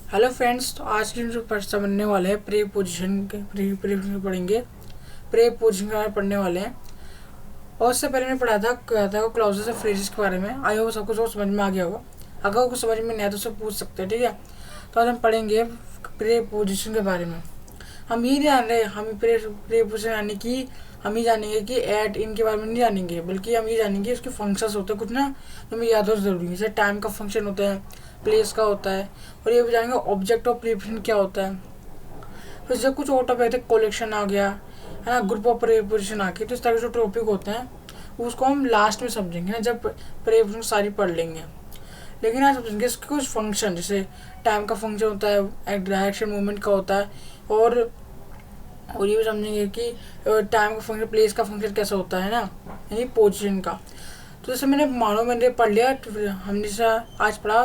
Hello friends, तो आज की जो प्रश्न बनने वाले हैं प्रीपोजिशन के प्रीपोजिशन पढ़ेंगे। प्रीपोजिशन के बारे में पढ़ने वाले हैं। और उससे पहले मैं पढ़ा था क्लॉजेस और फ्रेजेस के बारे में। आई होप सब कुछ समझ में आ गया होगा। अगर कुछ समझ में नहीं आया तो उससे पूछ सकते हैं, ठीक है। तो आज हम पढ़ेंगे प्रीपोजिशन के बारे में। हम ये जान रहे हम प्रीपोजिशन यानी कि हम ये जानेंगे कि एट इनके बारे में नहीं जानेंगे, बल्कि हम ये जानेंगे इसके फंक्शंस होते हैं कुछ ना, जो हमें याद हो जरूरी है। जैसे टाइम का फंक्शन होता है, प्लेस का होता है, और ये भी जानेंगे ऑब्जेक्ट ऑफ प्रीपोजिशन क्या होता है। फिर जब कुछ और टॉपिक कलेक्शन आ गया है ना, ग्रुप ऑफ प्रीपोजिशन आ गए, तो इस तरह के जो टॉपिक होते हैं उसको हम लास्ट में समझेंगे ना, जब प्रीपोजिशन सारी पढ़ लेंगे। लेकिन आज समझेंगे इसके कुछ फंक्शन, जैसे टाइम का फंक्शन होता है, एक डायरेक्शन मूवमेंट का होता है, और ये भी समझेंगे कि टाइम का फंक्शन, प्लेस का फंक्शन कैसा होता है ना, यानी पोजीशन का। तो जैसे मैंने पढ़ लिया, तो हमने आज पढ़ा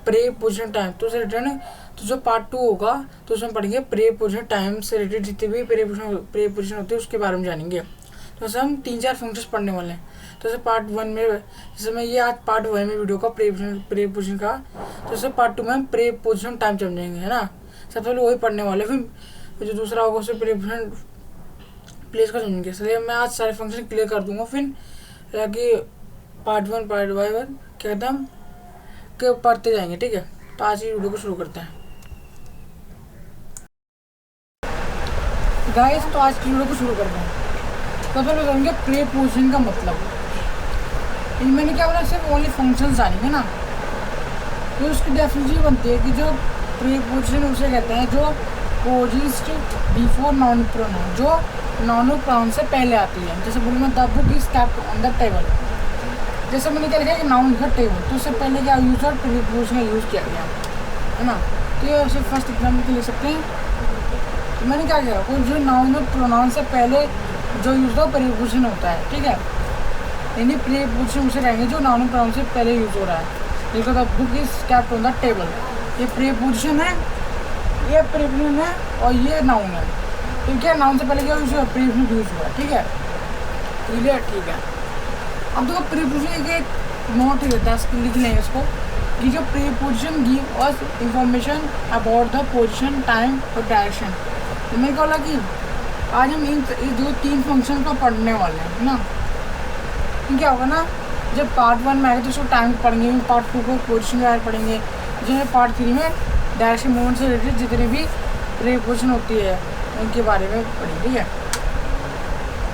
प्रीपोजिशन टाइम। तो उसे रिटर्न तो जो पार्ट 2 होगा तो उसमें पढ़ेंगे प्रीपोजिशन टाइम से रिलेटेड जितने भी प्रीपोजिशन होते हैं उसके बारे में जानेंगे। तो जैसे हम 3-4 फंक्शंस पढ़ने वाले हैं। तो जैसे पार्ट 1 में, जैसे मैं ये आज पार्ट 1 में वीडियो का प्रीपोजिशन का, तो जैसे पार्ट 2 में हम प्रीपोजिशन टाइम समझेंगे, है ना। सबसे पहले वही पढ़ने वाले, फिर जो दूसरा होगा उसे प्रीपोजिशन प्लेस का समझेंगे। इसलिए मैं आज सारे फंक्शन क्लियर कर दूंगा, फिर कि पार्ट 1 पार्ट बाय वन क्या कहते हैं हम के पढ़ते जाएंगे, ठीक है। तो आज की वीडियो को शुरू करते हैं गाइस। तो आज की वीडियो को शुरू करते हैं। तो पहले बताएंगे प्रीपोजिशन का मतलब। इनमें क्या बोला, सिर्फ ओनली फंक्शंस जानेंगे ना। तो उसकी डेफिनेशन बनती है कि जो प्रीपोजिशन उसे कहते हैं जो पोजिस्ट बिफोर नाउन प्रोनाउन, जो नाउन प्रोनाउन से पहले आती है। जैसे बोलूँ मैं, the book is kept on the table. जैसे मैंने क्या लिखा है कि नाउन लिखा टेबल, तो उससे पहले क्या यूज और प्रीपोजिशन का यूज़ किया गया, है ना। तो ये वैसे फर्स्ट एग्जाम्पल के ले सकते हैं। तो मैंने क्या किया, कोई जो नाउन और प्रोनाउन से पहले जो यूज हो प्रीपोजिशन होता है, ठीक है। यानी प्रीपोजिशन उसे कहेंगे जो नाउन और प्रोनाउन से पहले यूज हो रहा है। जैसे the book is kept on the table, ये प्रीपोजिशन है, ये प्रीपोजिशन है, और ये नाउन है। तो क्या नाउन से पहले क्या यूज हुआ, प्रीपोजिशन यूज हुआ, ठीक है। क्लियर, ठीक है। अब देखो प्रीपोजिशन एक नोट रहता है, लिख लेंगे इसको कि जो preposition give us information about the position, time और डायरेक्शन। तो मैंने कहा कि आज हम इन दो 3 फंक्शन को पढ़ने वाले हैं ना। क्या होगा ना, जब पार्ट 1 में आएगा तो उसको टाइम पढ़ेंगे, पार्ट 2 को पोजिशन के बारे में पढ़ेंगे, जो पार्ट 3 में डायरेक्शन मूवमेंट से रिलेटेड जितनी भी प्रीपोजिशन होती है उनके बारे में पढ़ेंगे, ठीक है।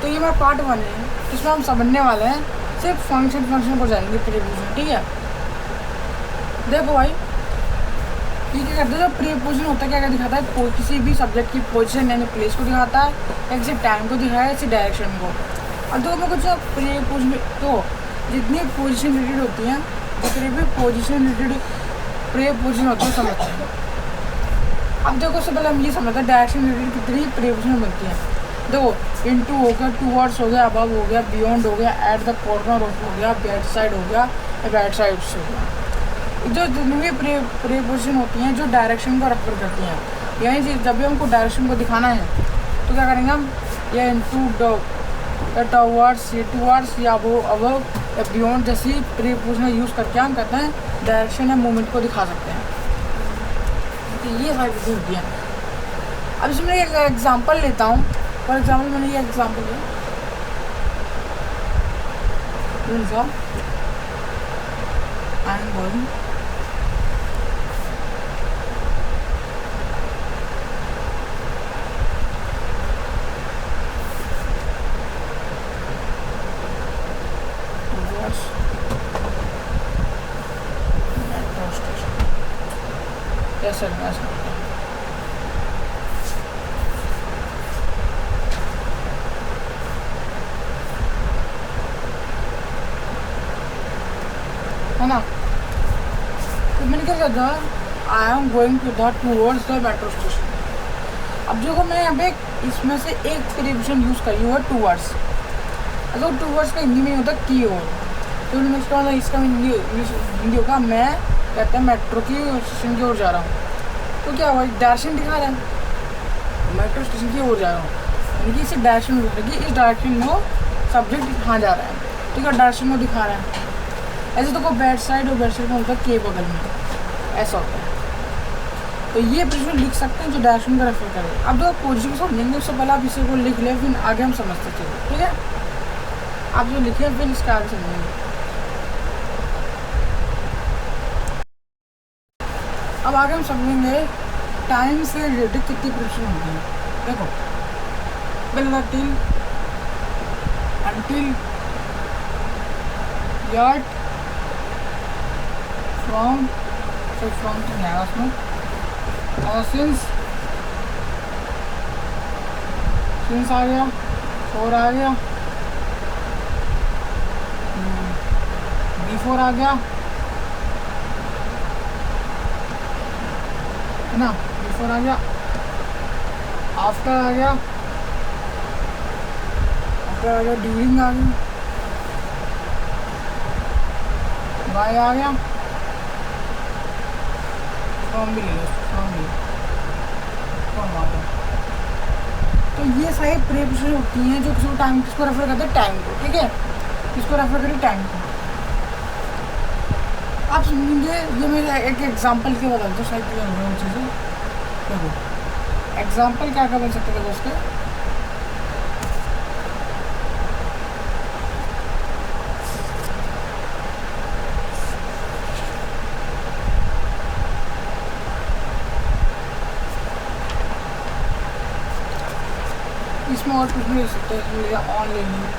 तो ये मेरा पार्ट 1 है, इसमें हम समझने वाले हैं सिर्फ फंक्शन को जाएंगे प्रीपोजिशन, ठीक है। देखो भाई, ये क्या करता है, जो प्रीपोजिशन होता है क्या दिखाता है, किसी भी सब्जेक्ट की पोजीशन यानी प्लेस को दिखाता है, या किसी टाइम को दिखाया, किसी डायरेक्शन को। और देखो मैं कुछ प्रीपोजिशन, तो जितनी पोजीशन रिलेटेड होती हैं, जितनी भी पोजीशन रिलेटेड प्रीपोजिशन होती है समझते हैं। अब देखो सबसे पहले हम ये समझते हैं डायरेक्शन रिलेटेड कितनी प्रीपोजिशन बनती है। देखो, इनटू हो गया, टूवर्ड्स हो गया, अबव हो गया, बियॉन्ड हो गया, एट द कॉर्नर हो गया, बैक साइड हो गया, बैक साइड से हो गया। जो जितनी भी प्रीपोजिशन होती हैं जो डायरेक्शन को रेफर करती हैं, यानी जब भी हमको डायरेक्शन को दिखाना है तो क्या करेंगे हम, या इनटू, टूवर्ड्स या अबव या बियॉन्ड जैसी प्रीपोजिशन यूज़ करके हम कहते हैं डायरेक्शन या मूवमेंट को दिखा सकते हैं। तो ये सारी चीज़ें होती हैं। अब इसमें एक एग्जांपल लेता हूँ। फॉर एग्जाम्पल मैंने ये एग्जाम्पल लिया, आई एम गोइंग ऐसा है ना। तो मैंने क्या कहा, I am going to the towards the metro station. अब देखो मैं यहाँ पे इसमें से एक प्रीपोजिशन यूज़ करी हुआ टूवर्ड्स। अगर टूवर्ड्स का हिंदी में होता है की ओर, तो इसका हिंदी होगा मैं कहते हैं मेट्रो की स्टेशन की ओर जा रहा हूँ। तो क्या हुआ, डायरेक्शन दिखा रहा है, मेट्रो स्टेशन की ओर जा रहा हूँ, यानी कि इसे डायरेक्शन दिखा रहा है कि इस डायरेक्शन में वो सब्जेक्ट कहाँ जा रहा है, ठीक है, डायरेक्शन में दिखा रहा है। ऐसे तो कोई बैक साइड और बैक साइड में होता है के बगल में, ऐसा होता है। तो ये प्रश्न लिख सकते हैं जो डायरेक्शन का रेफर करें। अब जो पोजीशन को समझेंगे उससे पहले आप इसे को लिख लें, फिर आगे हम समझते चलिए, ठीक है। आप जो लिखे फिर इसके आगे समझेंगे। अब आगे हम समझेंगे टाइम से रिलेटेड कितनी प्रश्न होती हैं। देखो पहला टिल, until, yet, from, तो from तो नहीं आया उसमें, since आ गया, for आ गया, before आ गया, है ना, before आ गया, after आ गया, ड्यूरिंग आ गया, बाय आ गया, फ्रॉम भी ले लो, फ्रॉम आ गया। तो ये सारी प्रीपोजिशन होती हैं जो किसी टाइम किसको रेफर करते हैं, टाइम को, ठीक है। किसको रेफर करें, टाइम को। आप समझेंगे, ये मैं एक एग्जांपल के बता दो, शायद चीज़ें देखो एग्जांपल क्या क्या बन सकते थे उसके। इसमें और कुछ भी ले सकते हैं, ले लिया, ऑन ले लिया,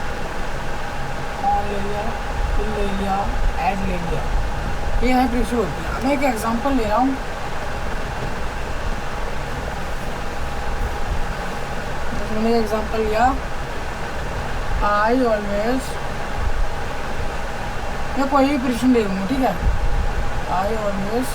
फिर ले लिया, एड ले लिया, ये है प्रीपोजिशन होती है। मैं एक एग्जांपल ले रहा हूँ, मैंने एग्जांपल लिया, आई ऑलवेज, मैं कोई भी प्रीपोजिशन ले लूँगा, ठीक है। आई ऑलवेज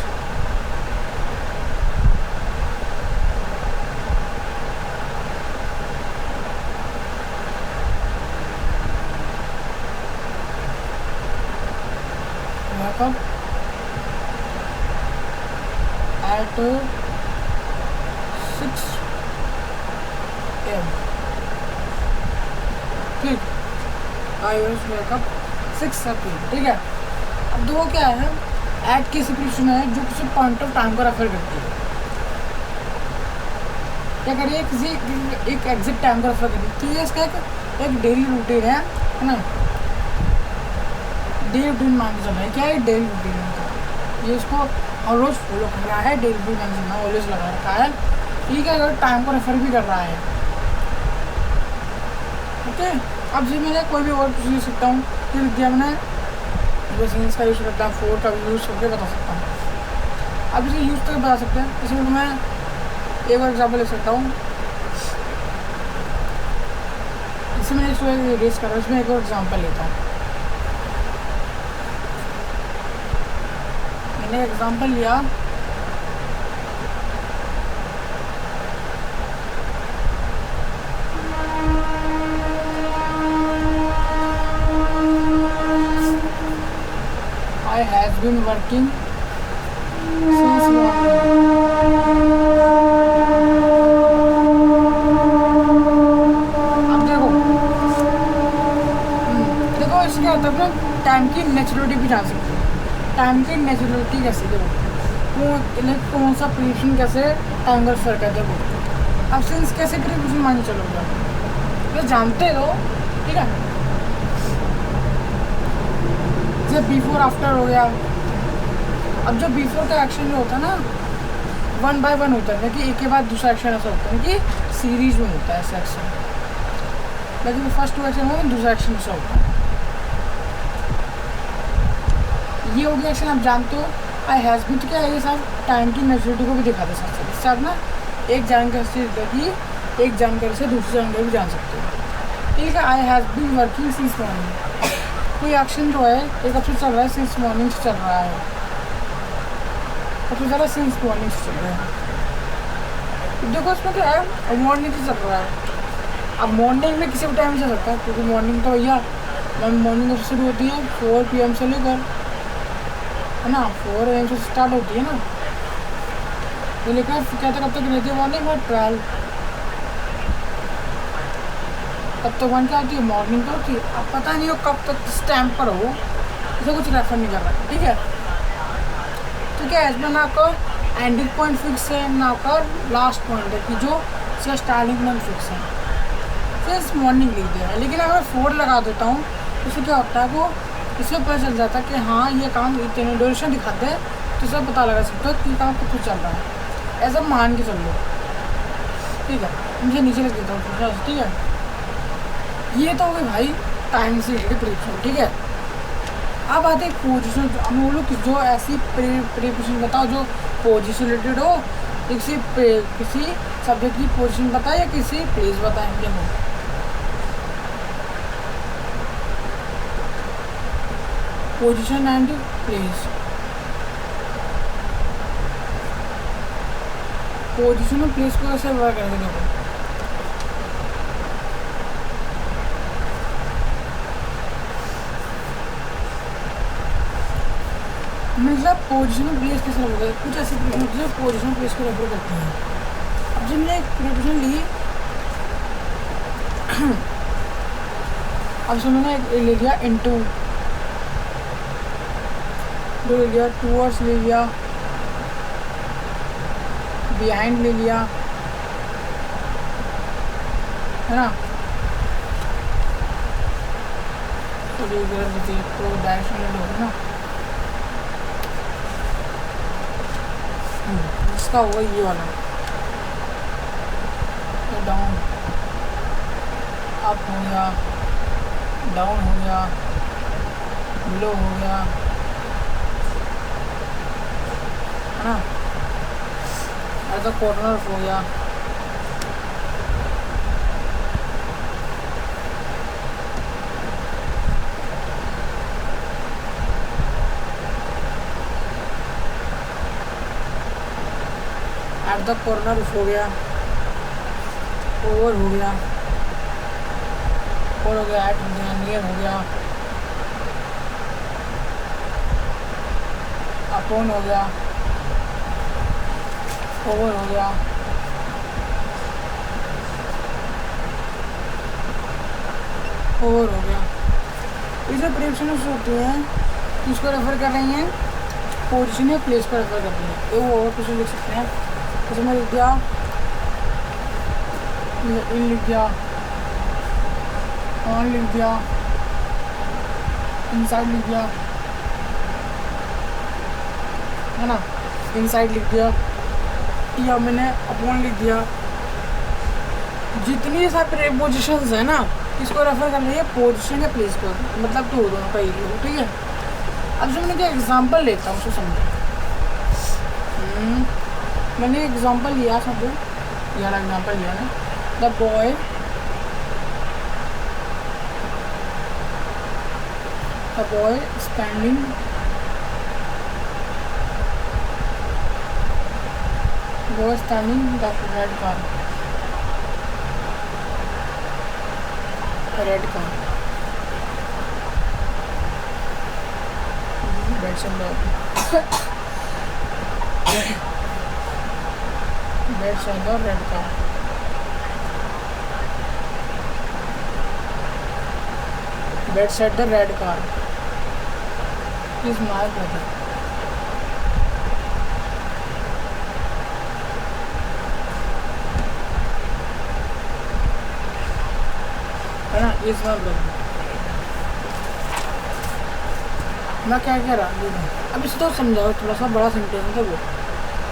कब at 6 AM, ठीक। I always wake up 6 PM, ठीक है। अब दो क्या है, एट की प्रीपोजिशन है जो किसी पॉइंट ऑफ टाइम को रेफर करती है। क्या करिए, किसी एक एग्जैक्ट टाइम को रेफर करती है। इसका एक डेली रूटीन है ना, डेली रूटीन मान के चल रहा है। क्या है डेली रूटीन, ये इसको हर रोज़ फॉलो कर रहा है, डेली रूटीन मान चलना ऑलवेज लगा रखा है, ठीक है। अगर टाइम को रेफर भी कर रहा है, ओके। अब जी मैंने कोई भी वर्ड पूछ सकता हूँ, फिर दिया मैंने सिंस का यूज़ करता हूँ, फोर का यूज़ करके बता सकता हूँ। अब इसे यूज़ करके बता सकते हैं। इसमें मैं एक और एग्जाम्पल ले सकता हूँ, इसमें मैं इसको रेस कर रहा हूँ, इसमें एक और एग्जाम्पल लेता हूँ। मैंने एग्जाम्पल लिया, I has been working since morning. अब देखो इसके मतलब ना टाइम की नेचुरलिटी भी जान सकते हैं। टाइम की नेचुरलिटी कैसे, देखो कौन सा प्रीपोजिशन कैसे टाइम का रेफर करते हो। अब सिंस कैसे प्रीपोजिशन मान के चलोगे, तो जानते हो, ठीक है। जब बिफोर आफ्टर हो गया, अब जो बिफोर का एक्शन जो होता है ना, 1 by 1 होता है कि एक के बाद दूसरा एक्शन ऐसा होता है कि सीरीज में होता है ऐसा एक्शन, लेकिन फर्स्ट 2 एक्शन हो दूसरा एक्शन ऐसा होता है। ये हो गया एक्शन, आप जानते हो। आई हैज़ बीन, तो क्या है, ये सब टाइम की नेचुरलिटी को भी दिखाते सकते हैं। इससे आप ना एक जानकारी से एक जानकारी से दूसरी जानकारी भी जान सकते हो, ठीक है। I has been working since morning, कोई एक्शन जो है एक अब से चल रहा है, सिंस मॉर्निंग से चल रहा है, सबसे ज़्यादा सिंस मॉर्निंग से चल रहा है। देखो इसमें क्या है, मॉर्निंग से चल रहा है। अब मॉर्निंग में किसी भी टाइम से चल सकता है, क्योंकि मॉर्निंग तो भैया मॉर्निंग कब शुरू होती है, 4 PM से लेकर, है ना, 4 AM से स्टार्ट होती है ना, तो लेकर क्या कब तक रहती है मॉर्निंग, और 12 तब तक वन क्या होती है, मॉर्निंग का होती है। अब पता नहीं हो कब तक किस टाइम पर हो, इसे कुछ रेफर नहीं कर रहा, ठीक है। तो क्या एज मैंने आपको एंडिंग पॉइंट फिक्स है ना आपका लास्ट पॉइंट है कि जो इसका स्टार्टिंग पॉइंट फिक्स है। फिर मॉर्निंग लिख दिया है, लेकिन अगर मैं 4 लगा देता हूँ तो उससे क्या होता है, वो इसमें पता चल जाता है कि हाँ ये काम इतने ड्यूरेशन दिखाते हैं, तो इससे पता लगा सकते हो कि काम कुछ चल रहा है, ऐसा मान के चल लो। ठीक है, मुझे नीचे लिख देता हूँ। ठीक है, ये तो हो गई भाई टाइम से रिलेटेड प्रिडिक्शन। ठीक है, अब आते हैं पोजिशन। हम बोलो कि जो ऐसी प्रिडिक्शन बताओ जो पोजिशन रिलेटेड हो, किसी सब्जेक्ट की पोजीशन बताए या किसी प्लेस बताएं। देखो पोजीशन एंड प्लेस। पोजीशन और प्लेस को कैसे वर्क करेंगे, देखो मतलब पोजीशन और प्लेस कैसे होगा, कुछ ऐसी प्रिडिक्शन जो पोजीशन और प्लेस को रेफर करती हैं। अब जब मैंने एक प्रिडिक्शन ली, अब उसमें मैंने ले लिया इनटू, जो ले लिया टूवर्ड्स ले लिया, बिहाइंड ले लिया, है ना, तो डायरेक्शन ले लो ना, इसका होगा ये वाला, तो डाउन अप हो गया, डाउन हो गया, बिलो हो गया, है ना, एट द कॉर्नर हो गया, एट द कॉर्नर हो गया, ओवर हो गया, और हो गया, एट हो गया, नियर हो गया, अपॉन हो गया, ओवर हो गया, ओवर हो गया। ये जो प्रिडिक्शंस होती हैं किसको रेफर कर रही हैं, पोजीशन या प्लेस को रेफर कर रही हैं। ये वो और कुछ लिख सकते हैं, जैसे मैं लिख दिया इन, लिख दिया ऑन, लिख दिया इनसाइड, लिख दिया, है ना, इनसाइड लिख दिया, या मैंने अपॉन लिख दिया। जितनी सारी प्रीपोजिशंस है ना किसको रेफर कर रही है, पोजीशन या प्लेस को, मतलब तो दोनों का ही हो। ठीक है, अब जो मैंने एग्जांपल लेता हूँ उसको समझो। मैंने एग्जांपल लिया, सब ये वाला एग्जांपल लिया ना, the boy standing the red car, red car, beds on the red car, beds at the red car is my brother. है ना, इज माय ब्रदर। मैं क्या कह रहा हूँ, अब इसे तो समझाओ, थोड़ा सा बड़ा सेंटेंस है वो।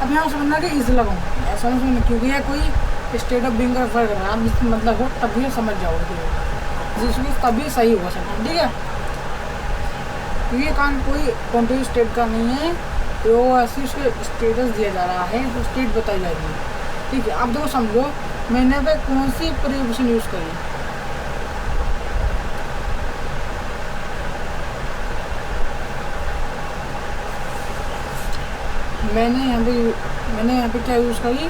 अब यहाँ समझना कि इज लगाऊँ, ऐसा नहीं समझना, क्योंकि ये कोई स्टेट ऑफ बीइंग का रेफर कर रहा है, आप मतलब हो तभी समझ जाओगे, जिसमें तभी सही होगा सेंटेंस। ठीक है, क्योंकि ये कान कोई कंट्री स्टेट का नहीं है, तो ऐसे उसके स्टेटस दिया जा रहा है, तो स्टेट बताई जाएगी। ठीक है, अब देखो समझो मैंने पे कौन सी प्रीपोजिशन यूज़ करी, मैंने यहाँ पे क्या यूज़ करी,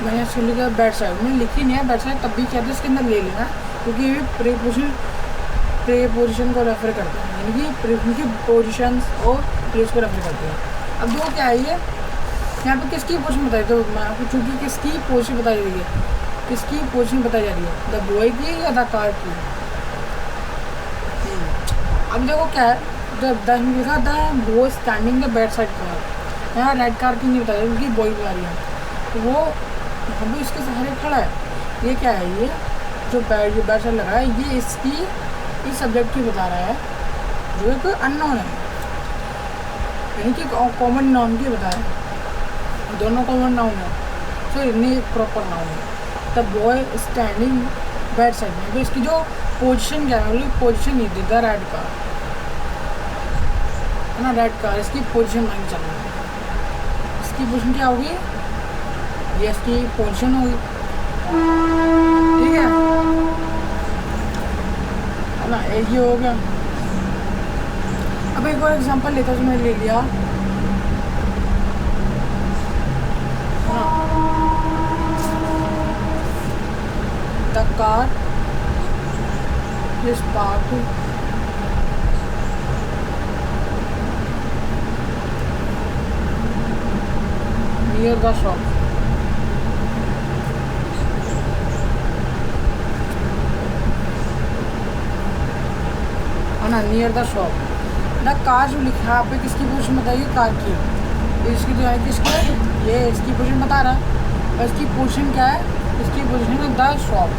मैंने इसको लिखा बैड साइड, मैंने लिखी नहीं है बैड साइड, तब भी क्या था इसके अंदर ले लेना, क्योंकि ये प्रीपोजिशन को रेफर करते हैं, यानी कि उनकी पोजिशन और प्लेस को रेफर करते हैं। अब दो क्या है ये, यहाँ पे किसकी पोजिशन बताई, तो मैं आपको चूँकि किसकी पोजिशन बताई जा रही है, किसकी पोजिशन बताई जा रही है, द बॉय की या द कार की। अब देखो क्या है, द लिखा the boy standing the bad side car, यहाँ रेड कार की नहीं बताया, उनकी बॉय बता रही है। तो वो यहाँ भी इसके सहारे खड़ा है। ये क्या है, ये जो बैच लगा है, ये इसकी इस सब्जेक्ट की बता रहा है, जो एक अननोन है, यानी कि कॉमन नाउन की बता रहा है। दोनों कॉमन नाउन है, तो इन्हें एक प्रॉपर नाउन है। The boy standing bat side में, तो इसकी जो पोजीशन क्या है, पोजीशन नहीं दी, द रेड कार है ना, रेड कार इसकी पोजीशन मांगी चल रही है। इसकी पोजीशन क्या होगी, ये इसकी पोजीशन होगी, ठीक है ना। एक ये हो गया। अब एक और एग्जांपल लेता हूँ, जो मैंने ले लिया the car is parked near the shop, है ना, near the shop. The car जो लिखा है, आप पे किसकी पोजीशन बताइए, कार की। इसकी जो है किसकी, ये इसकी पोजीशन बता रहा है, और इसकी पोजीशन क्या है, इसकी पोजीशन है द शॉप।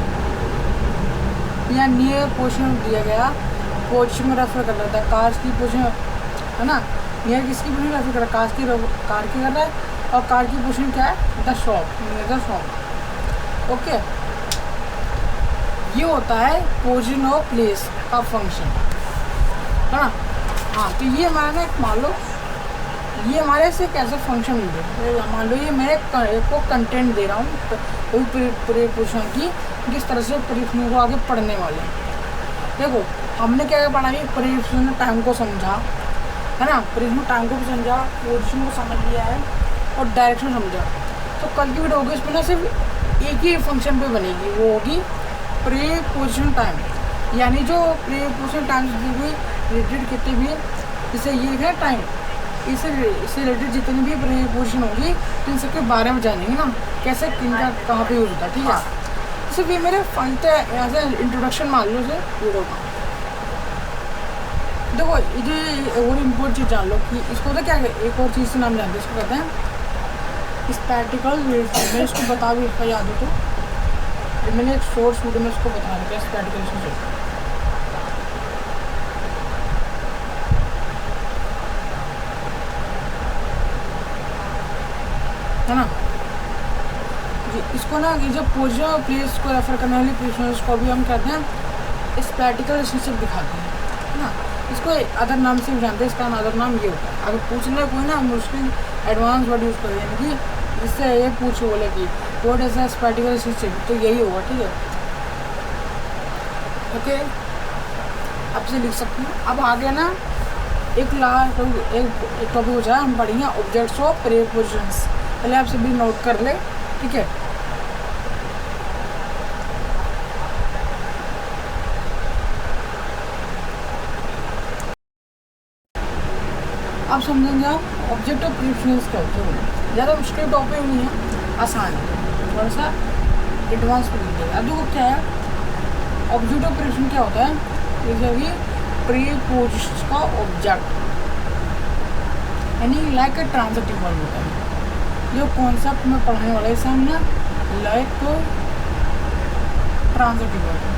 या नियर पोजीशन दिया गया, पोजीशन में रेफर कर रहा है, द कार की पोजीशन है ना, नियर किसकी पोजीशन रेफर कर रहा है, कार की कर रहा है, और कार की पोजीशन क्या है, the shop, near the shop. Okay, ये होता है पोजीशन ऑफ प्लेस का फंक्शन, है ना। हाँ, तो ये मैंने मान लो ये हमारे से कैसे फंक्शन मिले, मान लो ये मैं को कंटेंट दे रहा हूँ कोई प्रीपोजिशन की, किस तरह से प्रीपोजिशन को आगे पढ़ने वाले। देखो हमने क्या पढ़ा, ये प्रीपोजिशन टाइम को समझा, है ना, प्रीपोजिशन टाइम को भी समझा, पोजिशन को समझ लिया है, और डायरेक्शन समझा। तो कल की वीडियो होगी, इसमें ना सिर्फ एक ही फंक्शन पे बनेगी, वो होगी प्रीपोजिशन टाइम, यानी जो प्रीपोजिशन टाइम से भी रिलेटेड कितने भी, जैसे ये है टाइम, इससे रिलेटेड जितनी भी प्रीपोजिशन होगी, तो इन सबके बारे में जानेंगे ना, कैसे किनका कहाँ पे यूज होता है, ठीक है। सिर्फ ये मेरे फंक्शन यहाँ से इंट्रोडक्शन मान लो से वीडियो का। देखो ये और इम्पोर्टेंट चीज़ जान लो कि इसको तो क्या, एक और चीज़ से नाम जानते हैं, इसको कहते हैं स्टैटिकल रिलेशनशिप। मैं इसको बता भी, इसका याद हो तो मैंने एक शॉर्ट वीडियो में इसको बता रखा है, स्टैटिकल रिलेशनशिप, है ना। इसको ना, ये जो पोजिशन और प्लेस को रेफर करने वाली पोजिशन को भी हम कहते हैं स्टैटिकल रिलेशनशिप दिखाते हैं, है ना। इसको अदर नाम से भी जानते हैं, इसका अदर नाम ये होता है। अगर पूछने कोई ना, हम उसकी एडवांस वर्ड यूज़ करें, यानी कि इससे ये पूछ बोले कि what is a statistical relationship, तो यही होगा, ठीक है। ओके, अब से लिख सकते हैं। अब आगे ना एक लास्ट एक टॉपिक हो जाए, हम पढ़ेंगे ऑब्जेक्ट्स ऑफ प्रीपोजिशंस। पहले आप सभी नोट कर ले, ठीक है। आप समझेंगे आप ऑब्जेक्ट ऑफ प्रीपोजिशंस क्या होते हैं। ज़्यादा मुश्किल टॉपिक नहीं है, आसान है, थोड़ा सा एडवांस में लीजिएगा। अब देखो क्या है ऑब्जेक्ट ऑफ प्रीपोजिशन, क्या होता है, जैसे कि प्रीपोजिशन का ऑब्जेक्ट, यानी लाइक अ ट्रांजिटिव वर्ब होता है। जो कॉन्सेप्ट में पढ़ाने वाले सामने लाइक ट्रांजिटिव वर्ब,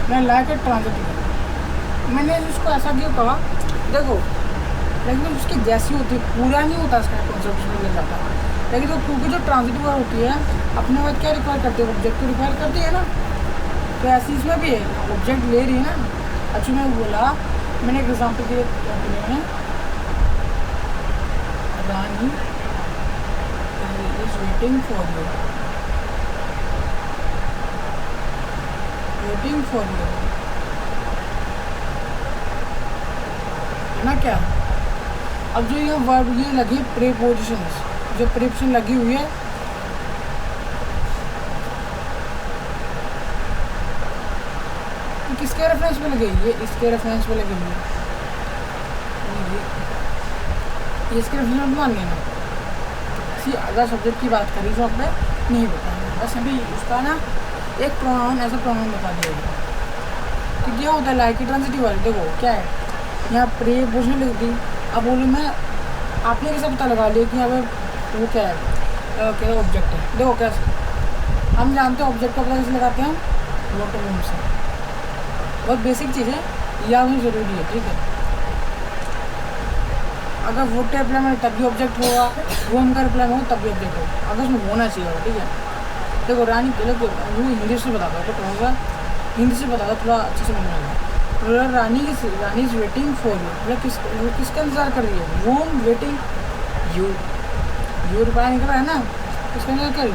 मैं लाइक अ ट्रांजिटिव। मैंने इसको ऐसा क्यों कहा, देखो लेकिन उसकी जैसी होती है, पूरा नहीं होता इसका कॉन्सेप्ट में मिल जाता है। लेकिन तो क्योंकि जो ट्रांजिटिव वर्ब होती है अपने बाद क्या रिक्वायर करती है, ऑब्जेक्ट को रिक्वायर करती है ना। तो ऐसे इसमें भी है, ऑब्जेक्ट ले रही है ना। अच्छा मैं बोला, मैंने एक एग्जाम्पल दिया है, Rani is waiting for you, waiting for you, है ना क्या। अब जो ये वर्ब ये लगी प्रीपोजिशंस, जो प्रीपोजिशन लगी हुई है, किसके रेफरेंस में लगी, ये इसके रेफरेंस में लगी हुई है, ये इसके रेफरेंस में मान लेना, किसी अदर सब्जेक्ट की बात करी तो आप नहीं बताएंगे। बस अभी उसका ना एक प्रोनाउन ऐसा प्रोनाउन बता दिया कि क्या होता है लाइक ट्रांजिटिव वाले। देखो क्या है, यहाँ प्रीपोजिशन लिख दी। अब बोलो मैं आपने कैसे पता लगा लिया कि यहाँ पे वो क्या है, क्या ऑब्जेक्ट है। देखो कैसे हम जानते हैं ऑब्जेक्ट का पता कैसे लगाते हैं हम, वोट रूम से। बहुत बेसिक चीज़ है, याद होनी ज़रूरी है, ठीक है। अगर वोट का रिप्लाई में तब भी ऑब्जेक्ट होगा, वो हम का रिप्लाई में हो तब भी ऑब्जेक्ट होगा, अगर उसमें होना चाहिए होगा, ठीक है। देखो रानी गलत वो हिंदी से बताता है तो कहूँगा हिंदी से बताता थोड़ा अच्छे से समझ आएगा। रानी इज वेटिंग फॉर यू, मतलब किसका इंतजार कर रही है, वो वेटिंग यू रिप्लाई निकल रहा है ना, इसका इंतजार कर यू।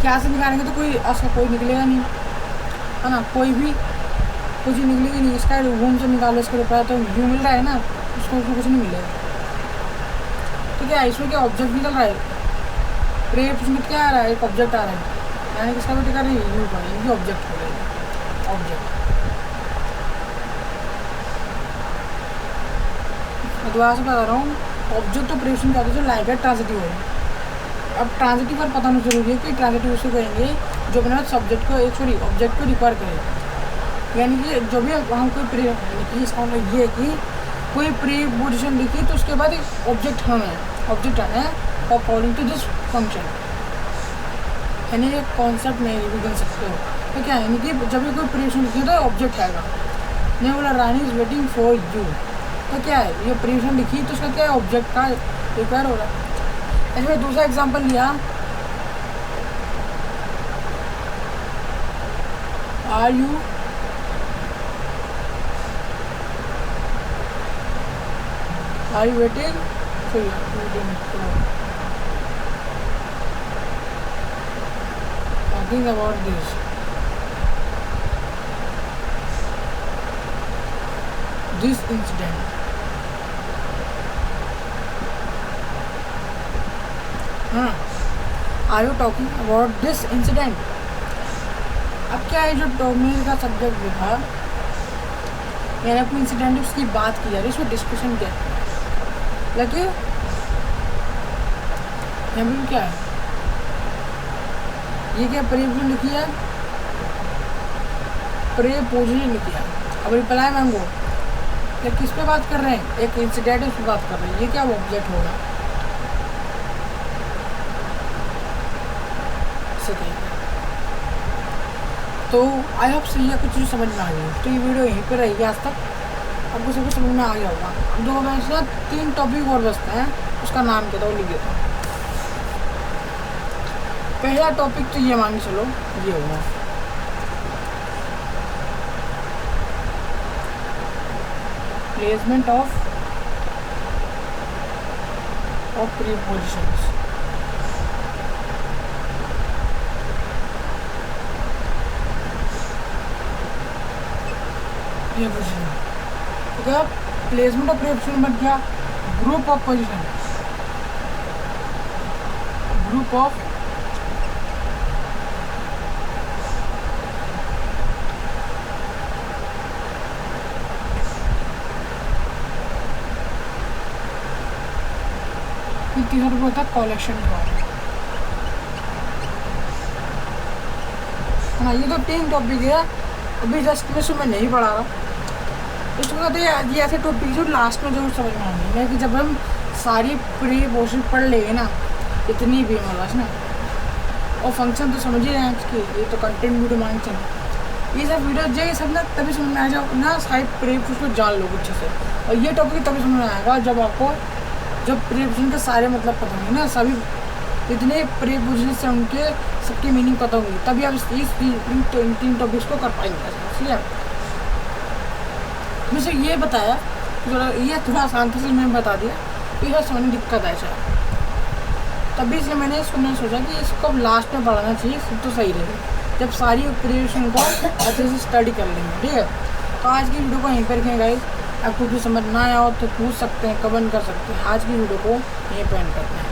क्या से निकालेंगे तो कोई ऐसा कोई निकलेगा नहीं, है ना, कोई भी कुछ निकलेगी नहीं। इसका रूम से निकालो इसका रिप्लाई तो यू मिल रहा है ना, उसको कुछ नहीं मिलेगा। तो क्या इसमें क्या ऑब्जेक्ट निकल रहा है, प्रीपोजिशन क्या आ रहा है, एक ऑब्जेक्ट आ रहा है, यानी किसका वेट कर रही है यू का, ये ऑब्जेक्ट हो गया ऑब्जेक्ट। मैं दोबारा से बता रहा हूँ, ऑब्जेक्ट तो प्रीपोजिशन क्या होता है, लाइक है ट्रांजिटिव है। अब ट्रांजिटिव पर पता नहीं जरूरी है कि ट्रांजिटिव उसे कहेंगे जो अपने सब्जेक्ट को ऑब्जेक्ट को रिक्वायर करे। यानी कि जो भी हम कोई इसका मतलब ये है कि कोई प्रीपोजिशन लिखी तो उसके बाद एक ऑब्जेक्ट आना है अकॉर्डिंग टू दिस फंक्शन। यानी एक कॉन्सेप्ट नहीं भी बन सकते हो। तो क्या है, यानी कि जब भी कोई प्रीपोजिशन लिखी तो ऑब्जेक्ट आएगा। नहीं बोला रानी इज वेटिंग फॉर यू, तो क्या है ये प्रीपोजिशन लिखी तो उसका क्या है ऑब्जेक्ट का रिक्वायर हो रहा है। ऐसे में दूसरा एग्जांपल लिया, are you waiting for you, talking about this incident। हाँ, are you talking about this incident. अब क्या है, जो टॉमिंग का सब्जेक्ट लिखा मैंने अपनी इंसिडेंट उसकी बात की जा रही है, उसमें डिस्कशन क्या है लगे यहाँ पर क्या है, ये क्या प्रीपोजिशन लिखी है, प्रीपोजिशन लिखी है। अब रिप्लाई मांगो या किस पे बात कर रहे हैं, एक इंसिडेंट उस पर बात कर रहे हैं, ये क्या ऑब्जेक्ट होगा। तो आई होप से ये कुछ चीज़ समझ में आ गई। तो ये वीडियो यहीं पे रहेगी आज तक, आपको सब कुछ समझ में आ गया होगा। अब दो मैं इसका 3 टॉपिक और बचते हैं, उसका नाम क्या था वो लिख देता हूँ। पहला टॉपिक तो ये मान के चलो ये होगा, प्लेसमेंट ऑफ प्रीपोजिशंस। क्या प्लेसमेंट ऑफ प्रीपोजिशन बन गया group of position, group of तीसरा टॉपिक होता है कलेक्शन का। हाँ, ये तो 3 टॉपिक है, अभी जस्ट में से मैं नहीं पढ़ा रहा। उसके बाद ये ऐसे टॉपिक जो लास्ट में जरूर समझ में आएंगे कि जब हम सारी प्रीपोजिशन पढ़ लेंगे ना, इतनी भी मतलब ना, और फंक्शन तो समझ ही रहे हैं इसके, ये तो कंटेंट वीडियो मान चल ये सब वीडियो जो ये सब ना तभी समझ में आ जाओ ना, सारी प्रीपोजिशन को जान लो अच्छे से। और ये टॉपिक तभी समझ में आएगा जब आपको प्रीपोजिशन के सारे मतलब पता होंगे ना, सभी इतने प्रीपोजिशन से उनके सबकी मीनिंग पता होगी, तभी आप इस 3 टॉपिक्स को कर पाएंगे। ठीक है, मुझे ये बताया ये थोड़ा आसान था, मैंने बता दिया तो यह समझने दिक्कत है शायद, तभी से मैंने इसको सोचा कि इसको लास्ट में पढ़ाना चाहिए, तो सही रहेगा जब सारी प्रीपोजिशन को अच्छे से स्टडी कर लेंगे। ठीक है, तो आज की वीडियो को यहीं पर रखें गाइस। आपको कुछ समझ ना आया हो तो पूछ सकते हैं, कमेंट कर सकते हैं। आज की वीडियो को यहीं पर एंड करते हैं।